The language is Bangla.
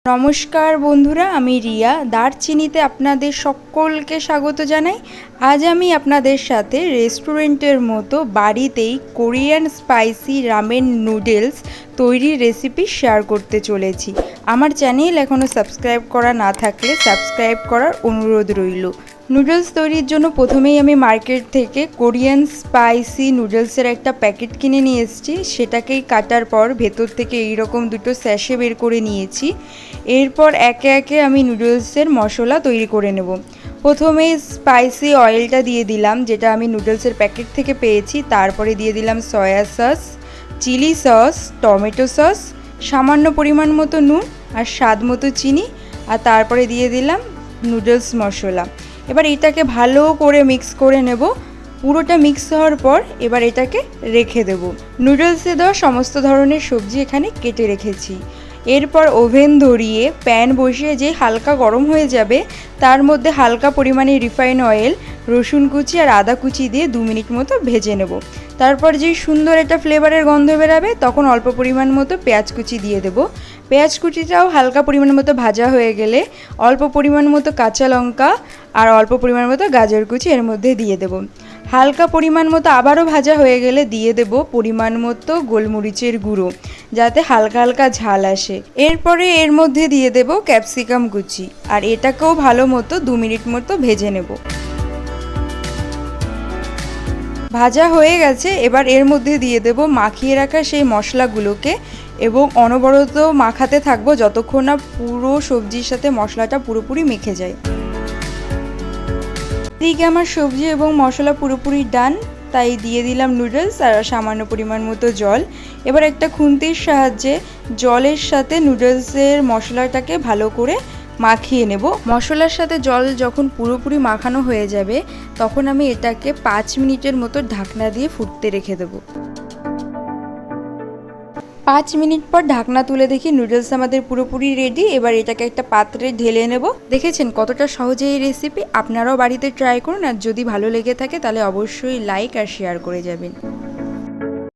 নমস্কার বন্ধুরা, আমি রিয়া। দারচিনিতে আপনাদের সকলকে স্বাগত জানাই। আজ আমি আপনাদের সাথে রেস্টুরেন্টের মতো বাড়িতেই কোরিয়ান স্পাইসি রামেন নুডলস তৈরির রেসিপি শেয়ার করতে চলেছি। আমার চ্যানেল এখনও সাবস্ক্রাইব করা না থাকলে সাবস্ক্রাইব করার অনুরোধ রইল। নুডলস তৈরির জন্য প্রথমেই আমি মার্কেট থেকে কোরিয়ান স্পাইসি নুডলসের একটা প্যাকেট কিনে নিয়ে এসেছি। সেটাকেই কাটার পর ভেতর থেকে এইরকম দুটো স্যাশে বের করে নিয়েছি। এরপর একে একে আমি নুডলসের মশলা তৈরি করে নেব। প্রথমে স্পাইসি অয়েলটা দিয়ে দিলাম, যেটা আমি নুডলসের প্যাকেট থেকে পেয়েছি। তারপরে দিয়ে দিলাম soya sauce, chilli sauce, tomato sauce, সামান্য পরিমাণ মতো নুন আর স্বাদ মতো চিনি, আর তারপরে দিয়ে দিলাম নুডলস মশলা। এবার এটাকে ভালো করে মিক্স করে নেব। পুরোটা মিক্স হওয়ার পর এবার এটাকে রেখে দেব। নুডলসে দেওয়া সমস্ত ধরনের সবজি এখানে কেটে রেখেছি। এরপর ওভেন ধরিয়ে প্যান বসিয়ে যে হালকা গরম হয়ে যাবে তার মধ্যে হালকা পরিমাণে রিফাইন অয়েল, রসুন কুচি আর আদা কুচি দিয়ে 2 মিনিট মতো ভেজে নেব। তারপর যেই সুন্দর একটা ফ্লেভারের গন্ধ বেরাবে তখন অল্প পরিমাণ মতো পেঁয়াজ কুচি দিয়ে দেব। পেঁয়াজ কুচিটাও হালকা পরিমাণ মতো ভাজা হয়ে গেলে অল্প পরিমাণ মতো কাঁচা লঙ্কা আর অল্প পরিমাণ মতো গাজর কুচি এর মধ্যে দিয়ে দেব। হালকা পরিমাণ মতো আবারও ভাজা হয়ে গেলে দিয়ে দেব পরিমাণ মতো গোলমরিচের গুঁড়ো, যাতে হালকা হালকা ঝাল আসে। এরপরে এর মধ্যে দিয়ে দেব ক্যাপসিকাম কুচি, আর এটাকেও ভালো মতো 2 মিনিট মতো ভেজে নেব। ভাজা হয়ে গেছে। এবার এর মধ্যে দিয়ে দেব মাখিয়ে রাখা সেই মশলাগুলোকে এবং অনবরত মাখাতে থাকবো যতক্ষণ না পুরো সবজির সাথে মশলাটা পুরোপুরি মেখে যায়। এদিকে আমার সবজি এবং মশলা পুরোপুরি ডান, তাই দিয়ে দিলাম নুডলস আর সামান্য পরিমাণ মতো জল। এবার একটা খুন্তির সাহায্যে জলের সাথে নুডলসের মশলাটাকে ভালো করে মাখিয়ে নেব। মশলার সাথে জল যখন পুরোপুরি মাখানো হয়ে যাবে তখন আমি এটাকে 5 মিনিটের মতো ঢাকনা দিয়ে ফুটতে রেখে দেবো। 5 মিনিট পর ঢাকনা তুলে দেখি নুডলস আমাদের পুরোপুরি রেডি। এবার এটাকে একটা পাত্রে ঢেলে নেব। দেখেছেন কতটা সহজে এই রেসিপি, আপনারাও বাড়িতে ট্রাই করুন। আর যদি ভালো লেগে থাকে তাহলে অবশ্যই লাইক আর শেয়ার করে যাবেন।